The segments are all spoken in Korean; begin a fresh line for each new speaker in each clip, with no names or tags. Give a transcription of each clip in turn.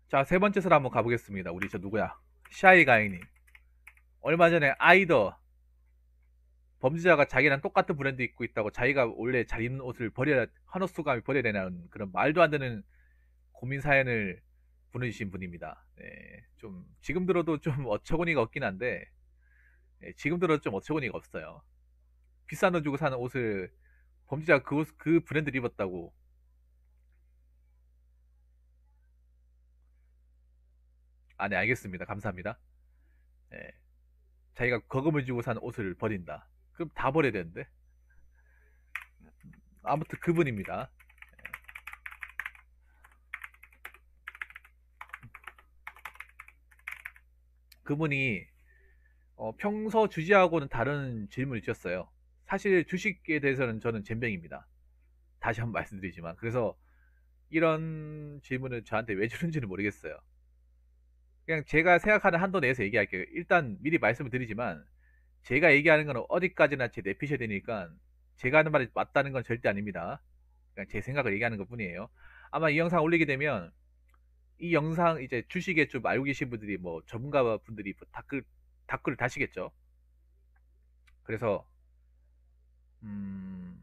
자, 세 번째 설 한번 가보겠습니다. 우리 저 누구야? 샤이가이님. 얼마 전에 아이더 범죄자가 자기랑 똑같은 브랜드 입고 있다고 자기가 원래 잘 입는 옷을 버려야, 헌옷수감이 버려야 되는 그런 말도 안 되는 고민 사연을 보내주신 분입니다. 네, 좀, 지금 들어도 좀 어처구니가 없긴 한데, 네, 지금 들어도 좀 어처구니가 없어요. 비싼 돈 주고 사는 옷을 범죄자가 그 브랜드를 입었다고. 아, 네, 알겠습니다. 감사합니다. 네, 자기가 거금을 주고 사는 옷을 버린다. 그럼 다 버려야 되는데. 아무튼 그분입니다. 그분이 평소 주제하고는 다른 질문을 주셨어요. 사실 주식에 대해서는 저는 젬병입니다. 다시 한번 말씀드리지만. 그래서 이런 질문을 저한테 왜 주는지는 모르겠어요. 그냥 제가 생각하는 한도 내에서 얘기할게요. 일단 미리 말씀을 드리지만 제가 얘기하는 건 어디까지나 제 내피셔야 되니까 제가 하는 말이 맞다는 건 절대 아닙니다. 그냥 제 생각을 얘기하는 것 뿐이에요. 아마 이 영상 올리게 되면 이 영상 이제 주식에 좀 알고 계신 분들이 뭐 전문가 분들이 뭐 댓글을 다시겠죠. 그래서 음,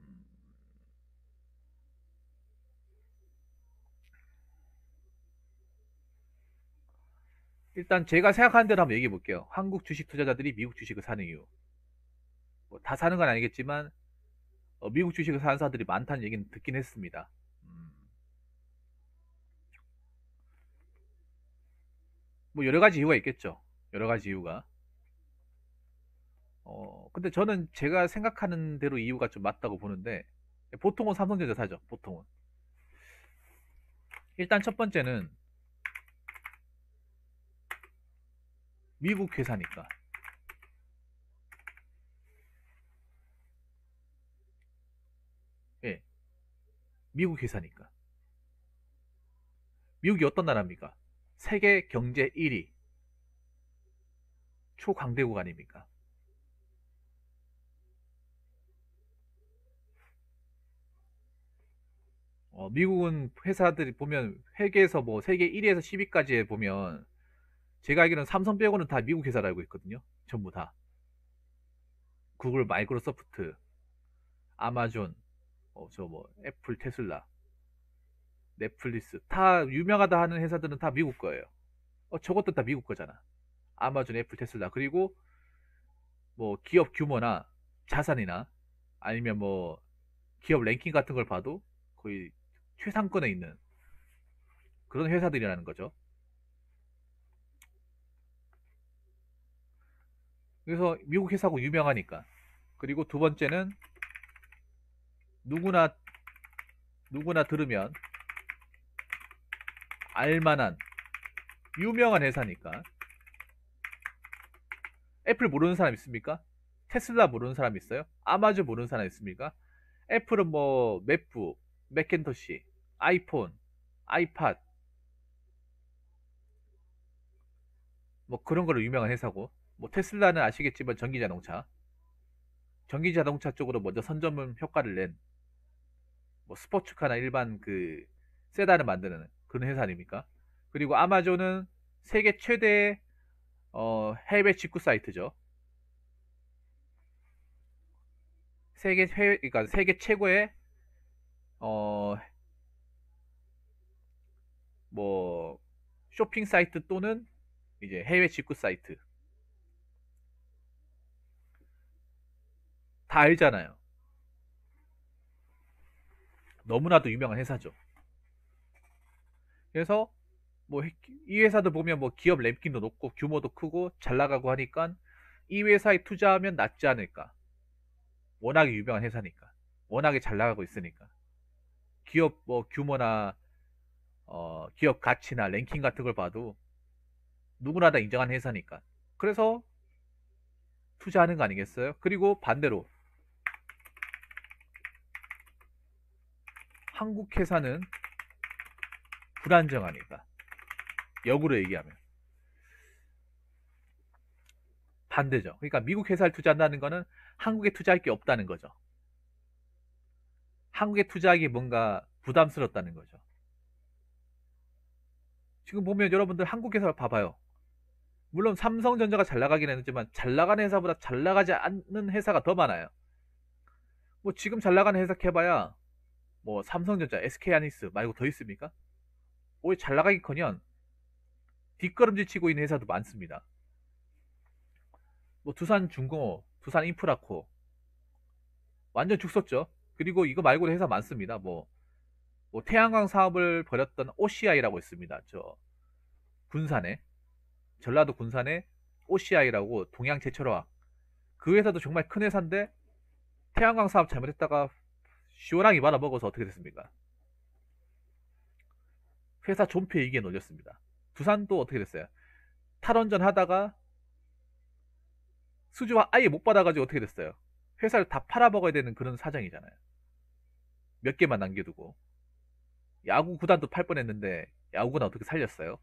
일단 제가 생각하는 대로 한번 얘기해 볼게요. 한국 주식 투자자들이 미국 주식을 사는 이유. 뭐다 사는 건 아니겠지만 미국 주식을 사는 사람들이 많다는 얘기는 듣긴 했습니다. 음, 뭐 여러 가지 이유가 있겠죠. 여러 가지 이유가. 근데 저는 제가 생각하는 대로 이유가 좀 맞다고 보는데 보통은 삼성전자 사죠. 보통은. 일단 첫 번째는 미국 회사니까. 예, 미국 회사니까. 미국이 어떤 나라입니까? 세계 경제 1위 초강대국 아닙니까? 미국은 회사들이 보면 회계에서 뭐 세계 1위에서 10위까지 보면 제가 알기로는 삼성 빼고는 다 미국 회사로 알고 있거든요. 전부 다. 구글, 마이크로소프트, 아마존, 저 뭐 애플, 테슬라, 넷플릭스 다 유명하다 하는 회사들은 다 미국 거예요. 저것도 다 미국 거잖아. 아마존, 애플, 테슬라. 그리고 뭐 기업 규모나 자산이나 아니면 뭐 기업 랭킹 같은 걸 봐도 거의 최상권에 있는 그런 회사들이라는 거죠. 그래서 미국 회사고 유명하니까. 그리고 두 번째는 누구나 누구나 들으면 알만한 유명한 회사니까. 애플 모르는 사람 있습니까? 테슬라 모르는 사람 있어요? 아마존 모르는 사람 있습니까? 애플은 뭐 맥북, 맥킨토시, 아이폰, 아이팟 뭐 그런 거로 유명한 회사고, 뭐 테슬라는 아시겠지만 전기 자동차 쪽으로 먼저 선점을 효과를 낸 뭐 스포츠카나 일반 그 세단을 만드는 그런 회사 아닙니까? 그리고 아마존은 세계 최대의 해외 직구 사이트죠. 그러니까 세계 최고의 어, 뭐 쇼핑 사이트 또는 이제 해외 직구 사이트 다 알잖아요. 너무나도 유명한 회사죠. 그래서 뭐 이 회사도 보면 뭐 기업 랭킹도 높고 규모도 크고 잘 나가고 하니까 이 회사에 투자하면 낫지 않을까. 워낙에 유명한 회사니까. 워낙에 잘 나가고 있으니까. 기업 뭐 규모나 기업 가치나 랭킹 같은 걸 봐도 누구나 다 인정한 회사니까. 그래서 투자하는 거 아니겠어요? 그리고 반대로 한국 회사는 불안정하니까. 역으로 얘기하면 반대죠. 그러니까 미국 회사를 투자한다는 거는 한국에 투자할 게 없다는 거죠. 한국에 투자하기 뭔가 부담스럽다는 거죠. 지금 보면 여러분들 한국 회사 봐봐요. 물론 삼성전자가 잘 나가긴 했지만 잘 나가는 회사보다 잘 나가지 않는 회사가 더 많아요. 뭐 지금 잘 나가는 회사 해봐야 뭐 삼성전자, SK하이닉스 말고 더 있습니까? 오히려 잘 나가기커녕 뒷걸음질 치고 있는 회사도 많습니다. 뭐 두산중공업, 두산인프라코 완전 죽섰죠. 그리고 이거 말고도 회사 많습니다. 뭐 태양광 사업을 벌였던 OCI라고 있습니다. 저 군산에, 전라도 군산에 OCI라고 동양제철화학, 그 회사도 정말 큰 회사인데 태양광 사업 잘못했다가 시원하게 말아먹어서 어떻게 됐습니까? 회사 존폐이익에 놀렸습니다. 두산도 어떻게 됐어요? 탈원전 하다가 수주와 아예 못 받아가지고 어떻게 됐어요? 회사를 다 팔아먹어야 되는 그런 사정이잖아요. 몇 개만 남겨두고. 야구 구단도 팔 뻔했는데 야구 구단 어떻게 살렸어요?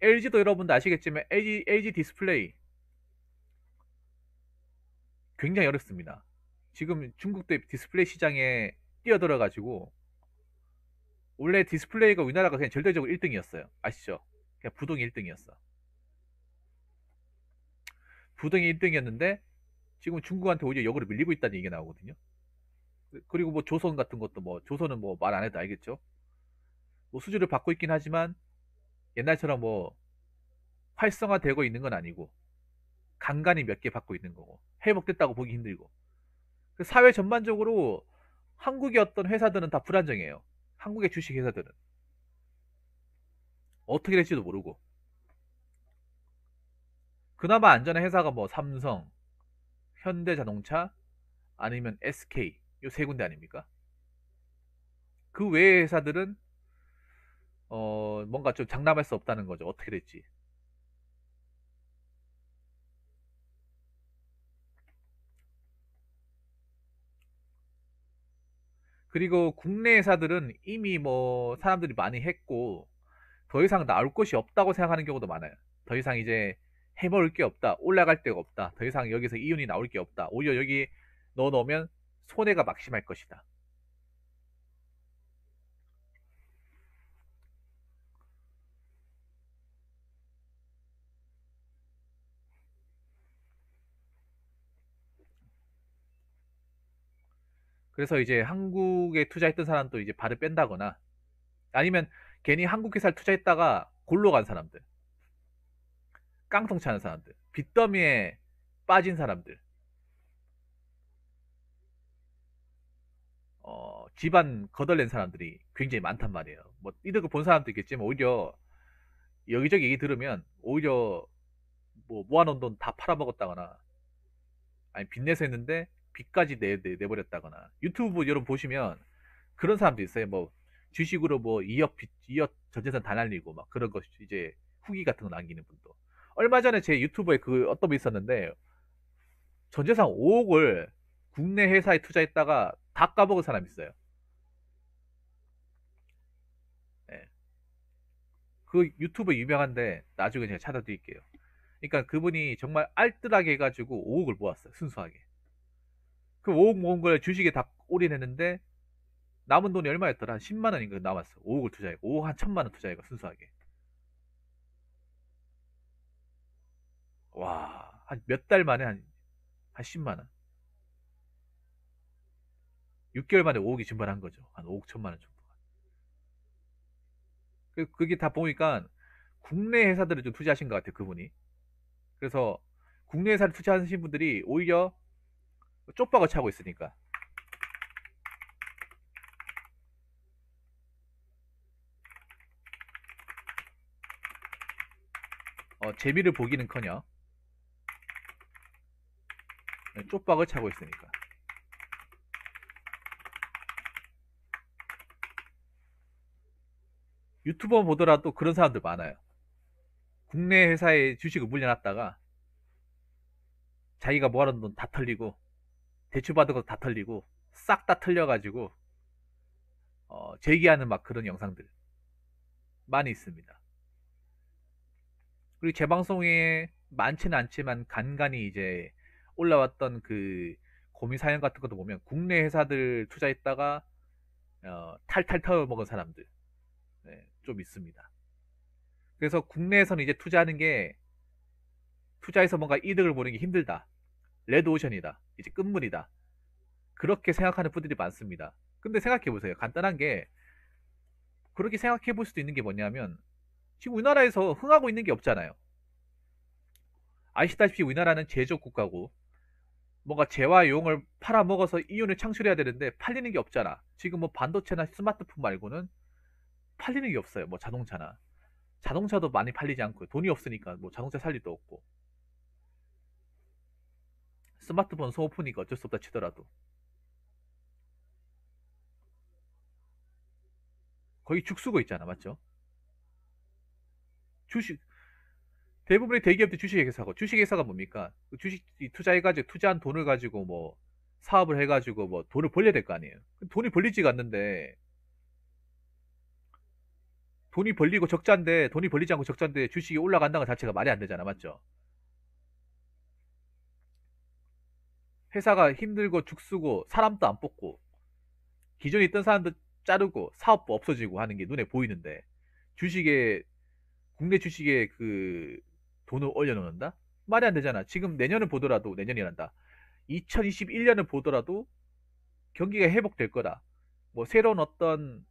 LG도 여러분들 아시겠지만 LG 디스플레이 굉장히 어렵습니다. 지금 중국도 디스플레이 시장에 뛰어들어가지고 원래 디스플레이가 우리나라가 그냥 절대적으로 1등이었어요. 아시죠? 그냥 부동이 1등이었어. 부동이 1등이었는데 지금 중국한테 오히려 역으로 밀리고 있다는 얘기가 나오거든요. 그리고 뭐 조선 같은 것도 뭐 조선은 뭐 말 안 해도 알겠죠. 뭐 수주를 받고 있긴 하지만 옛날처럼 뭐 활성화되고 있는 건 아니고 간간히 몇 개 받고 있는 거고 회복됐다고 보기 힘들고 그 사회 전반적으로 한국의 어떤 회사들은 다 불안정해요. 한국의 주식 회사들은 어떻게 될지도 모르고 그나마 안전한 회사가 뭐 삼성, 현대자동차 아니면 SK 요 세 군데 아닙니까? 그 외의 회사들은 뭔가 좀 장담할 수 없다는 거죠. 어떻게 될지. 그리고 국내 회사들은 이미 뭐 사람들이 많이 했고 더 이상 나올 곳이 없다고 생각하는 경우도 많아요. 더 이상 이제 해먹을 게 없다. 올라갈 데가 없다. 더 이상 여기서 이윤이 나올 게 없다. 오히려 여기 넣어 놓으면 손해가 막심할 것이다. 그래서 이제 한국에 투자했던 사람도 이제 발을 뺀다거나 아니면 괜히 한국 회사를 투자했다가 골로 간 사람들, 깡통 차는 사람들, 빚더미에 빠진 사람들, 집안 거덜낸 사람들이 굉장히 많단 말이에요. 뭐 이득을 본 사람도 있겠지만 오히려 여기저기 얘기 들으면 오히려 뭐 모아놓은 돈 다 팔아먹었다거나 아니 빚내서 했는데 빚까지 내버렸다거나 유튜브 여러분 보시면 그런 사람도 있어요. 뭐 주식으로 뭐 2억 2억 전재산 다 날리고 막 그런 거 이제 후기 같은 거 남기는 분도 얼마 전에 제 유튜브에 그 어떤 분 있었는데 전재산 5억을 국내 회사에 투자했다가 다 까먹은 사람 있어요. 예. 그 유튜브 유명한데 나중에 제가 찾아드릴게요. 그러니까 그분이 정말 알뜰하게 해가지고 5억을 모았어요. 순수하게. 그 5억 모은 걸 주식에 다 올인했는데 남은 돈이 얼마였더라? 한 10만 원인가 남았어. 5억을 투자해. 5억 한 1000만 원 투자해. 순수하게. 와, 한 몇 달 만에 한 10만 원. 6개월 만에 5억이 증발한 거죠. 한 5억 1000만 원 정도. 그게 다 보니까 국내 회사들을 좀 투자하신 것 같아요. 그분이. 그래서 국내 회사를 투자하신 분들이 오히려 쪽박을 차고 있으니까 재미를 보기는커녕 쪽박을 차고 있으니까 유튜버 보더라도 그런 사람들 많아요. 국내 회사에 주식을 물려놨다가 자기가 모아놓은 돈 다 털리고 대출받은 거 다 털리고 싹 다 털려가지고 재기하는 막 그런 영상들 많이 있습니다. 그리고 제 방송에 많지는 않지만 간간히 이제 올라왔던 그 고민 사연 같은 것도 보면 국내 회사들 투자했다가 탈탈 털어먹은 사람들 네. 좀 있습니다. 그래서 국내에서는 이제 투자하는 게 투자해서 뭔가 이득을 보는 게 힘들다. 레드오션이다. 이제 끝물이다. 그렇게 생각하는 분들이 많습니다. 근데 생각해 보세요. 간단한 게 그렇게 생각해 볼 수도 있는 게 뭐냐면 지금 우리나라에서 흥하고 있는 게 없잖아요. 아시다시피 우리나라는 제조업 국가고 뭔가 재와 용을 팔아먹어서 이윤을 창출해야 되는데 팔리는 게 없잖아. 지금 뭐 반도체나 스마트폰 말고는 팔리는 게 없어요. 뭐 자동차나. 자동차도 많이 팔리지 않고 돈이 없으니까 뭐 자동차 살 일도 없고 스마트폰 소모품이니까 어쩔 수 없다 치더라도 거의 죽쓰고 있잖아. 맞죠? 주식 대부분의 대기업들 주식회사고 주식회사가 뭡니까? 그 주식 투자해가지고 투자한 돈을 가지고 뭐 사업을 해가지고 뭐 돈을 벌려야 될 거 아니에요. 돈이 벌리지가 않는데 돈이 벌리고 적자인데 돈이 벌리지 않고 적자인데 주식이 올라간다는 것 자체가 말이 안 되잖아. 맞죠? 회사가 힘들고 죽쓰고 사람도 안 뽑고 기존에 있던 사람도 자르고 사업도 없어지고 하는 게 눈에 보이는데 주식에 국내 주식에 그 돈을 올려놓는다? 말이 안 되잖아. 지금 내년을 보더라도 내년이란다. 2021년을 보더라도 경기가 회복될 거다. 뭐 새로운 어떤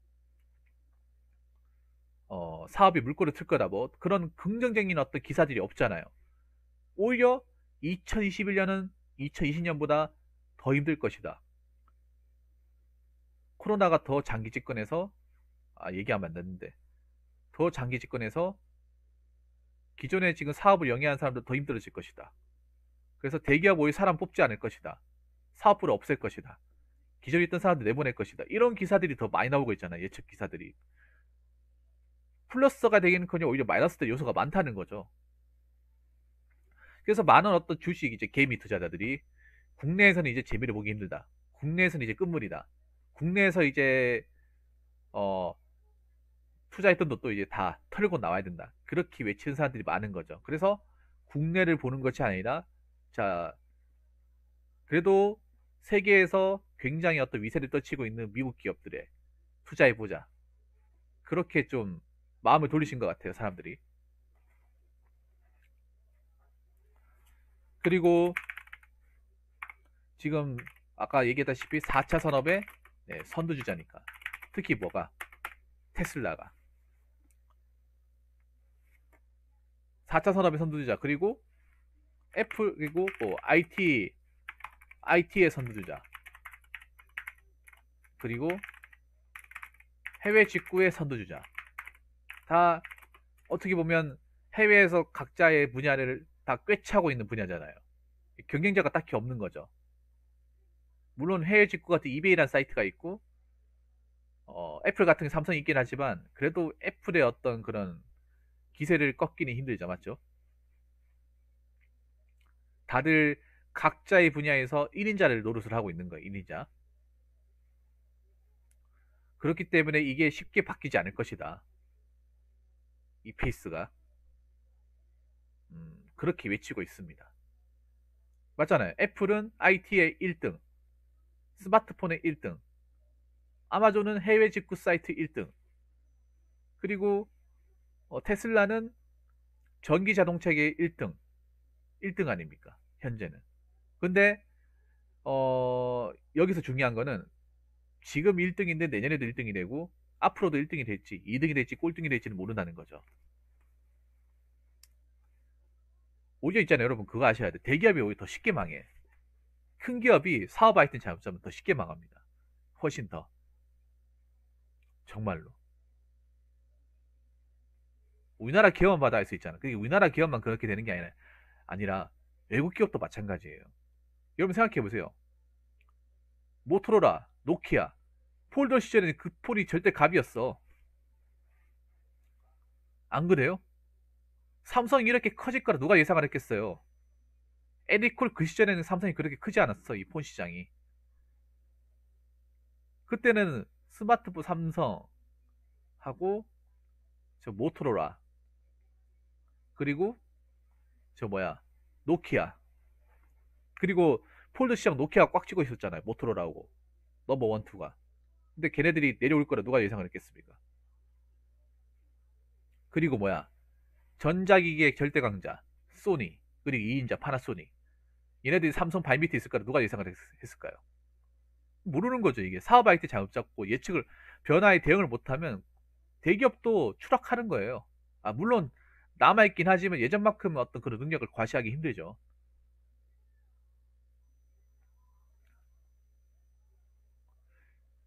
사업이 물꼬를 틀 거다. 뭐 그런 긍정적인 어떤 기사들이 없잖아요. 오히려 2021년은 2020년보다 더 힘들 것이다. 코로나가 더 장기 집권해서 얘기하면 안 되는데 더 장기 집권해서 기존에 지금 사업을 영위한 사람들 더 힘들어질 것이다. 그래서 대기업 오히려 사람 뽑지 않을 것이다. 사업부를 없앨 것이다. 기존에 있던 사람들 내보낼 것이다. 이런 기사들이 더 많이 나오고 있잖아요. 예측 기사들이. 플러스가 되기는커녕 오히려 마이너스된 요소가 많다는 거죠. 그래서 많은 어떤 주식 이제 개미 투자자들이 국내에서는 이제 재미를 보기 힘들다. 국내에서는 이제 끝물이다. 국내에서 이제 어 투자했던 돈도 이제 다 털고 나와야 된다. 그렇게 외치는 사람들이 많은 거죠. 그래서 국내를 보는 것이 아니라 자 그래도 세계에서 굉장히 어떤 위세를 떨치고 있는 미국 기업들에 투자해보자. 그렇게 좀 마음을 돌리신 것 같아요, 사람들이. 그리고 지금 아까 얘기했다시피 4차 산업의 선두주자니까. 특히 뭐가? 테슬라가. 4차 산업의 선두주자. 그리고 애플, 그리고 뭐 IT의 선두주자. 그리고 해외 직구의 선두주자. 다 어떻게 보면 해외에서 각자의 분야를 다 꿰차고 있는 분야잖아요. 경쟁자가 딱히 없는 거죠. 물론 해외 직구 같은 이베이라는 사이트가 있고 애플 같은 게 삼성이 있긴 하지만 그래도 애플의 어떤 그런 기세를 꺾기는 힘들죠. 맞죠? 다들 각자의 분야에서 1인자를 노릇을 하고 있는 거예요. 1인자. 그렇기 때문에 이게 쉽게 바뀌지 않을 것이다. 이 페이스가. 그렇게 외치고 있습니다. 맞잖아요. 애플은 IT의 1등, 스마트폰의 1등, 아마존은 해외 직구 사이트 1등, 그리고 테슬라는 전기 자동차계 1등, 1등 아닙니까? 현재는. 근데 여기서 중요한 거는 지금 1등인데 내년에도 1등이 되고 앞으로도 1등이 될지 2등이 될지 꼴등이 될지는 모른다는 거죠. 오히려 있잖아요. 여러분 그거 아셔야 돼. 대기업이 오히려 더 쉽게 망해. 큰 기업이 사업 아이템 잘못하면 더 쉽게 망합니다. 훨씬 더. 정말로. 우리나라 기업만 받아 할 수 있잖아. 그게 우리나라 기업만 그렇게 되는 게 아니라 외국 기업도 마찬가지예요. 여러분 생각해 보세요. 모토로라, 노키아, 폴더 시절에는 그 폴이 절대 갑이었어. 안 그래요? 삼성이 이렇게 커질 거라 누가 예상을 했겠어요? 에디콜 그 시절에는 삼성이 그렇게 크지 않았어. 이 폰 시장이. 그때는 스마트폰 삼성하고 저 모토로라 그리고 저 뭐야 노키아 그리고 폴드 시장 노키아가 꽉 쥐고 있었잖아요. 모토로라하고 넘버 원 투가. 근데 걔네들이 내려올 거라 누가 예상을 했겠습니까? 그리고 뭐야, 전자기기의 절대 강자 소니, 그리고 2인자 파나소닉. 얘네들이 삼성 발 밑에 있을까? 누가 예상을 했을까요? 모르는 거죠. 이게 사업 아이템 잘못 잡고 예측을, 변화에 대응을 못하면 대기업도 추락하는 거예요. 아, 물론 남아있긴 하지만 예전만큼 어떤 그런 능력을 과시하기 힘들죠.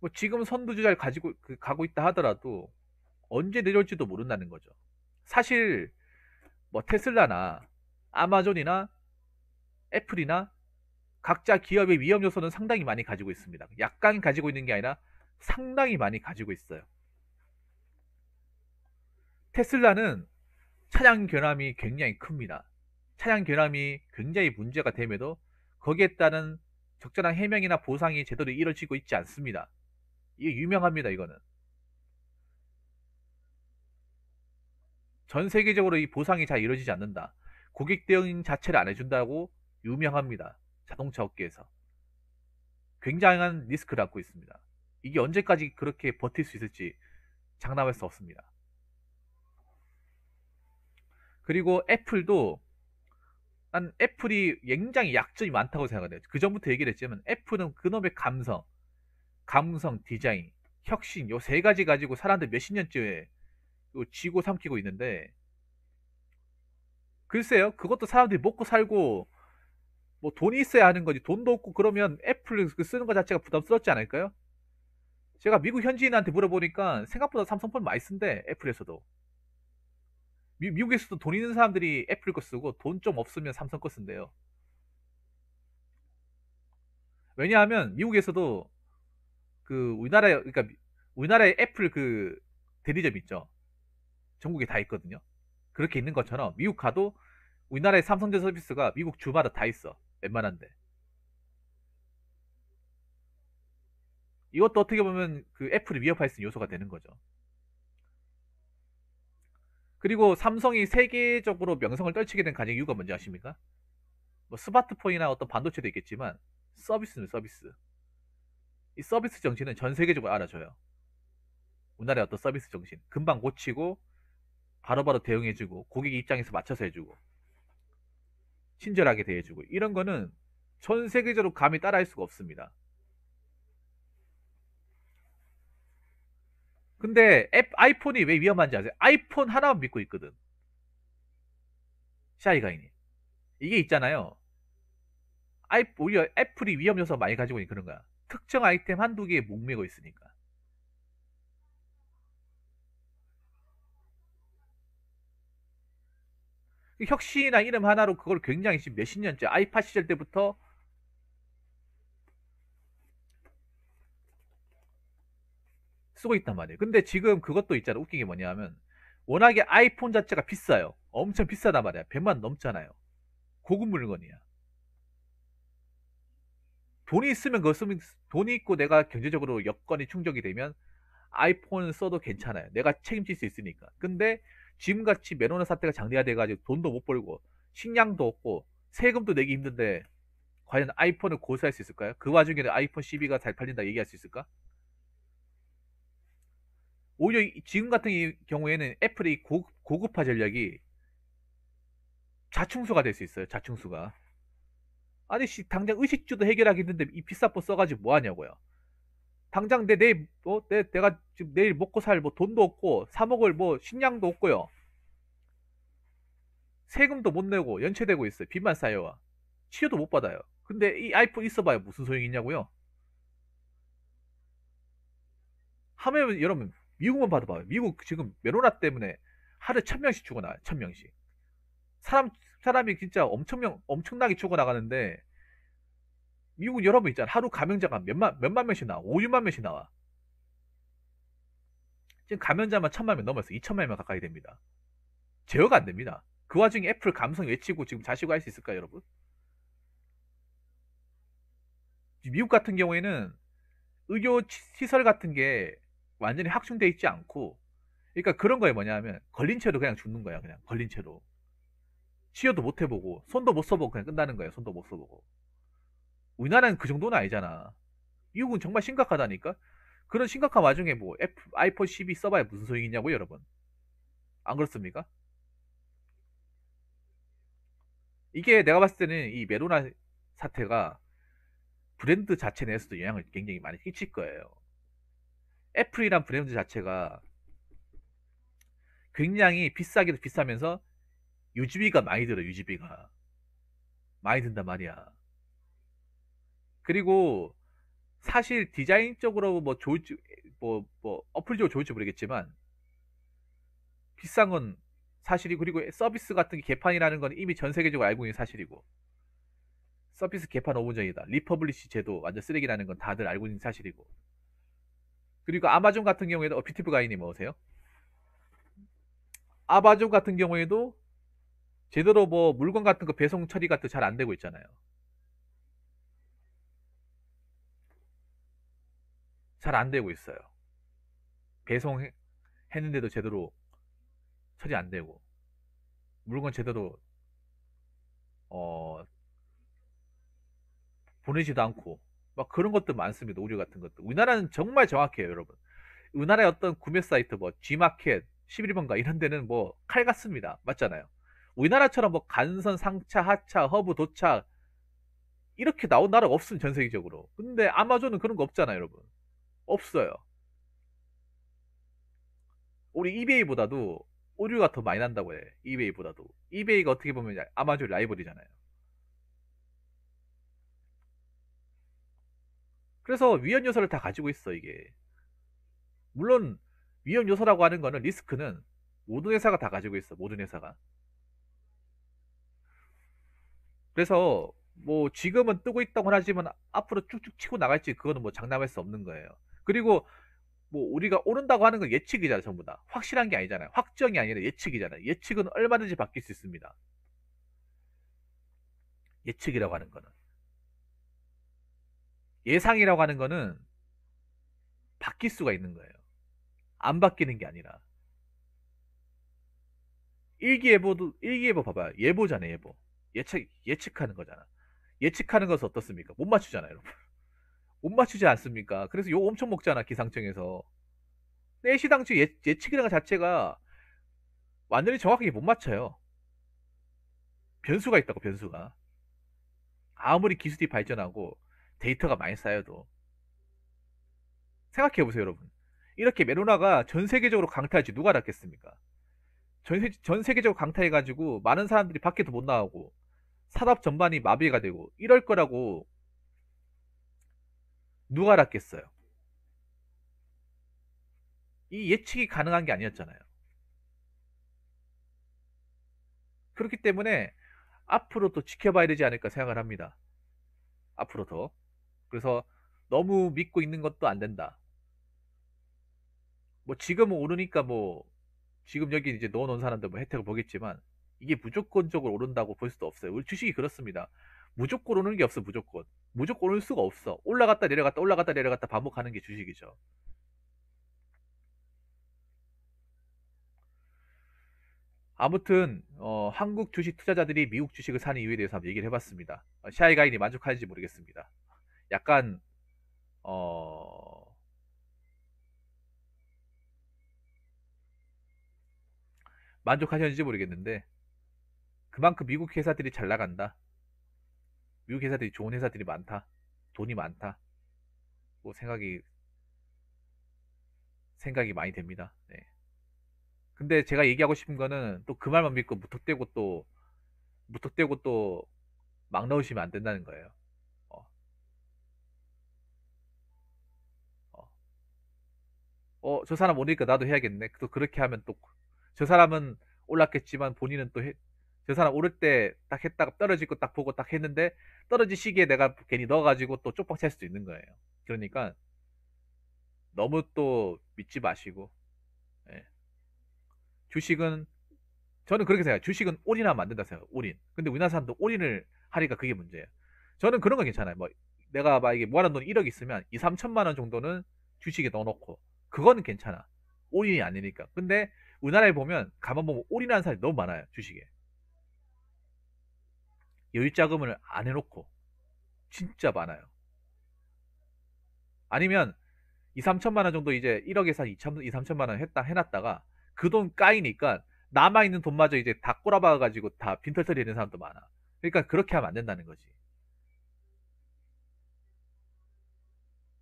뭐 지금 선두주자를 가지고 가고 있다 하더라도 언제 내려올지도 모른다는 거죠. 사실 뭐 테슬라나 아마존이나 애플이나 각자 기업의 위험 요소는 상당히 많이 가지고 있습니다. 약간 가지고 있는 게 아니라 상당히 많이 가지고 있어요. 테슬라는 차량 결함이 굉장히 큽니다. 차량 결함이 굉장히 문제가 됨에도 거기에 따른 적절한 해명이나 보상이 제대로 이루어지고 있지 않습니다. 이게 유명합니다, 이거는. 전 세계적으로 이 보상이 잘 이루어지지 않는다. 고객 대응 자체를 안 해준다고 유명합니다. 자동차 업계에서. 굉장한 리스크를 안고 있습니다. 이게 언제까지 그렇게 버틸 수 있을지 장담할 수 없습니다. 그리고 애플도, 난 애플이 굉장히 약점이 많다고 생각해요. 그 전부터 얘기를 했지만 애플은 그놈의 감성, 디자인, 혁신 요 세 가지 가지고 사람들 몇십 년째 쥐고 삼키고 있는데, 글쎄요, 그것도 사람들이 먹고 살고 뭐 돈이 있어야 하는 거지. 돈도 없고 그러면 애플 쓰는 것 자체가 부담스럽지 않을까요? 제가 미국 현지인한테 물어보니까 생각보다 삼성폰 많이 쓴대. 애플에서도. 미국에서도 돈 있는 사람들이 애플 거 쓰고 돈 좀 없으면 삼성 거 쓴대요. 왜냐하면 미국에서도 그 우리나라에, 그러니까 우리나라에 애플 그 대리점 있죠. 전국에 다 있거든요. 그렇게 있는 것처럼 미국 가도 우리나라의 삼성제 서비스가 미국 주마다 다 있어. 웬만한데. 이것도 어떻게 보면 그 애플을 위협할 수 있는 요소가 되는 거죠. 그리고 삼성이 세계적으로 명성을 떨치게 된 가장 이유가 뭔지 아십니까? 뭐 스마트폰이나 어떤 반도체도 있겠지만 서비스는 서비스. 이 서비스 정신은 전 세계적으로 알아줘요. 우리나라의 어떤 서비스 정신. 금방 고치고 바로바로 대응해주고 고객 입장에서 맞춰서 해주고 친절하게 대해주고, 이런 거는 전 세계적으로 감히 따라할 수가 없습니다. 근데 아이폰이 왜 위험한지 아세요? 아이폰 하나만 믿고 있거든. 샤이가이니. 이게 있잖아요. 오히려 애플이 위험 요소 많이 가지고 있는 그런 거야. 특정 아이템 한두 개에 목매고 있으니까. 혁신이나 이름 하나로 그걸 굉장히 지금 몇십 년째 아이팟 시절 때부터 쓰고 있단 말이에요. 근데 지금 그것도 있잖아. 웃긴 게 뭐냐면 워낙에 아이폰 자체가 비싸요. 엄청 비싸단 말이야. 100만 넘잖아요. 고급 물건이야. 돈이 있으면 그거 쓰면, 돈이 있고 내가 경제적으로 여건이 충족이 되면 아이폰 써도 괜찮아요. 내가 책임질 수 있으니까. 근데 지금같이 메로나 사태가 장기화돼가지고 돈도 못 벌고 식량도 없고 세금도 내기 힘든데 과연 아이폰을 고수할 수 있을까요? 그 와중에는 아이폰 12가 잘 팔린다 얘기할 수 있을까? 오히려 지금 같은 경우에는 애플의 고급화 전략이 자충수가 될 수 있어요. 자충수가. 아니 당장 의식주도 해결하기 힘든데 이 비싼 폰 써가지고 뭐 하냐고요. 당장 내가 지금 내일 먹고 살 뭐 돈도 없고 사 먹을 뭐 식량도 없고요. 세금도 못 내고 연체되고 있어요. 빚만 쌓여와. 치료도 못 받아요. 근데 이 아이폰 있어봐요. 무슨 소용이 있냐고요. 하면 여러분 미국만 봐도 봐요. 미국 지금 메로나 때문에 하루에 1,000명씩 죽어나가요. 1,000명씩. 사람이 진짜 엄청나게 죽어나가는데 미국 여러분 있잖아. 하루 감염자가 몇만 명씩 나와. 5, 6만 명씩 나와. 지금 감염자만 1,000만 명 넘었어. 2,000만 명 가까이 됩니다. 제어가 안 됩니다. 그 와중에 애플 감성 외치고 지금 자시고 할 수 있을까요, 여러분? 미국 같은 경우에는 의료 시설 같은 게 완전히 확충돼 있지 않고, 그러니까 그런 거에 뭐냐면 걸린 채로 그냥 죽는 거야. 그냥 걸린 채로 치료도 못 해보고 손도 못 써보고 그냥 끝나는 거예요. 손도 못 써보고. 우리나라는 그 정도는 아니잖아. 미국은 정말 심각하다니까. 그런 심각한 와중에 뭐 아이폰 12 써봐야 무슨 소용이 있냐고 여러분. 안 그렇습니까? 이게 내가 봤을 때는 이 메로나 사태가 브랜드 자체 내에서도 영향을 굉장히 많이 끼칠 거예요. 애플이란 브랜드 자체가 굉장히 비싸기도 비싸면서 유지비가 많이 들어, 유지비가. 많이 든단 말이야. 그리고 사실 디자인적으로 뭐 좋을지, 어플적으로 좋을지 모르겠지만, 비싼 건 사실이고, 그리고 서비스 같은 게 개판이라는 건 이미 전 세계적으로 알고 있는 사실이고, 서비스 개판 5분 전이다. 리퍼블리시 제도 완전 쓰레기라는 건 다들 알고 있는 사실이고. 그리고 아마존 같은 경우에도, 뷰티풀 가이님 뭐세요? 아마존 같은 경우에도 제대로 뭐 물건 같은 거 배송 처리 같은 잘 안 되고 있잖아요. 잘 안 되고 있어요. 배송했는데도 제대로 처리 안 되고, 물건 제대로 어, 보내지도 않고, 막 그런 것들 많습니다. 오류 같은 것도. 우리나라는 정말 정확해요, 여러분. 우리나라의 어떤 구매 사이트, 뭐 G마켓, 11번가 이런 데는 뭐 칼 같습니다. 맞잖아요. 우리나라처럼 뭐 간선, 상차, 하차, 허브, 도착 이렇게 나온 나라가 없으면 전 세계적으로. 근데 아마존은 그런 거 없잖아요, 여러분. 없어요. 우리 이베이보다도 오류가 더 많이 난다고 해. 이베이보다도. 이베이가 어떻게 보면 아마존 라이벌이잖아요. 그래서 위험 요소를 다 가지고 있어, 이게. 물론 위험 요소라고 하는 거는 리스크는 모든 회사가 다 가지고 있어. 모든 회사가. 그래서 뭐 지금은 뜨고 있다고 하지만 앞으로 쭉쭉 치고 나갈지 그거는 뭐 장담할 수 없는 거예요. 그리고 뭐 우리가 오른다고 하는 건 예측이잖아요, 전부 다. 확실한 게 아니잖아요. 확정이 아니라 예측이잖아요. 예측은 얼마든지 바뀔 수 있습니다. 예측이라고 하는 거는. 예상이라고 하는 거는 바뀔 수가 있는 거예요. 안 바뀌는 게 아니라. 일기예보도, 일기예보 봐봐요. 예보잖아요, 예보. 예측하는 거잖아. 예측하는 것은 어떻습니까? 못 맞추잖아요, 여러분. 못 맞추지 않습니까? 그래서 욕 엄청 먹잖아, 기상청에서. 내시당초 예측이라는 것 자체가 완전히 정확하게 못 맞춰요. 변수가 있다고, 변수가. 아무리 기술이 발전하고 데이터가 많이 쌓여도. 생각해보세요, 여러분. 이렇게 메로나가 전 세계적으로 강타할지 누가 알았겠습니까? 전 세계적으로 강타해가지고 많은 사람들이 밖에도 못 나가고 산업 전반이 마비가 되고 이럴 거라고 누가 알았겠어요? 이 예측이 가능한 게 아니었잖아요. 그렇기 때문에 앞으로 또 지켜봐야 되지 않을까 생각을 합니다. 앞으로 더. 그래서 너무 믿고 있는 것도 안 된다. 뭐 지금은 오르니까 뭐 지금 여기 이제 넣어놓은 사람들 뭐 혜택을 보겠지만 이게 무조건적으로 오른다고 볼 수도 없어요. 우리 주식이 그렇습니다. 무조건 오르는 게 없어, 무조건. 무조건 오를 수가 없어. 올라갔다 내려갔다 올라갔다 내려갔다 반복하는 게 주식이죠. 아무튼 한국 주식 투자자들이 미국 주식을 사는 이유에 대해서 한번 얘기를 해봤습니다. 샤이가인이 만족하는지 모르겠습니다. 약간 어, 만족하셨는지 모르겠는데 그만큼 미국 회사들이 잘 나간다. 미국 회사들이 좋은 회사들이 많다. 돈이 많다. 뭐 생각이 많이 됩니다. 네. 근데 제가 얘기하고 싶은 거는 또 그 말만 믿고 무턱대고 또 막 넣으시면 안 된다는 거예요. 어, 어. 저 사람 오니까 나도 해야겠네. 또 그렇게 하면 또 저 사람은 올랐겠지만 본인은 또 저 사람 오를 때 딱 했다가 떨어지고 딱 보고 딱 했는데 떨어질 시기에 내가 괜히 넣어가지고 또 쪽박 찰 수도 있는 거예요. 그러니까 너무 또 믿지 마시고 예. 주식은 저는 그렇게 생각해요. 주식은 올인하면 만든다 생각해요. 올인. 근데 우리나라 사람도 올인을 하니까 그게 문제예요. 저는 그런 건 괜찮아요. 뭐 내가 막 이게 모아놓은 돈 1억 있으면 2, 3천만 원 정도는 주식에 넣어놓고 그거는 괜찮아. 올인이 아니니까. 근데 우리나라에 보면 가만 보면 올인하는 사람이 너무 많아요. 주식에. 여유 자금을 안 해놓고 진짜 많아요. 아니면 2, 3천만 원 정도 이제 1억에서 2, 3천만 원 했다 해놨다가 그 돈 까이니까 남아있는 돈마저 이제 다 꼬라박아가지고 다 빈털터리 되는 사람도 많아. 그러니까 그렇게 하면 안 된다는 거지.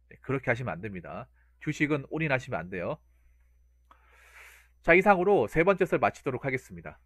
네, 그렇게 하시면 안 됩니다. 주식은 올인하시면 안 돼요. 자, 이상으로 세 번째 썰 마치도록 하겠습니다.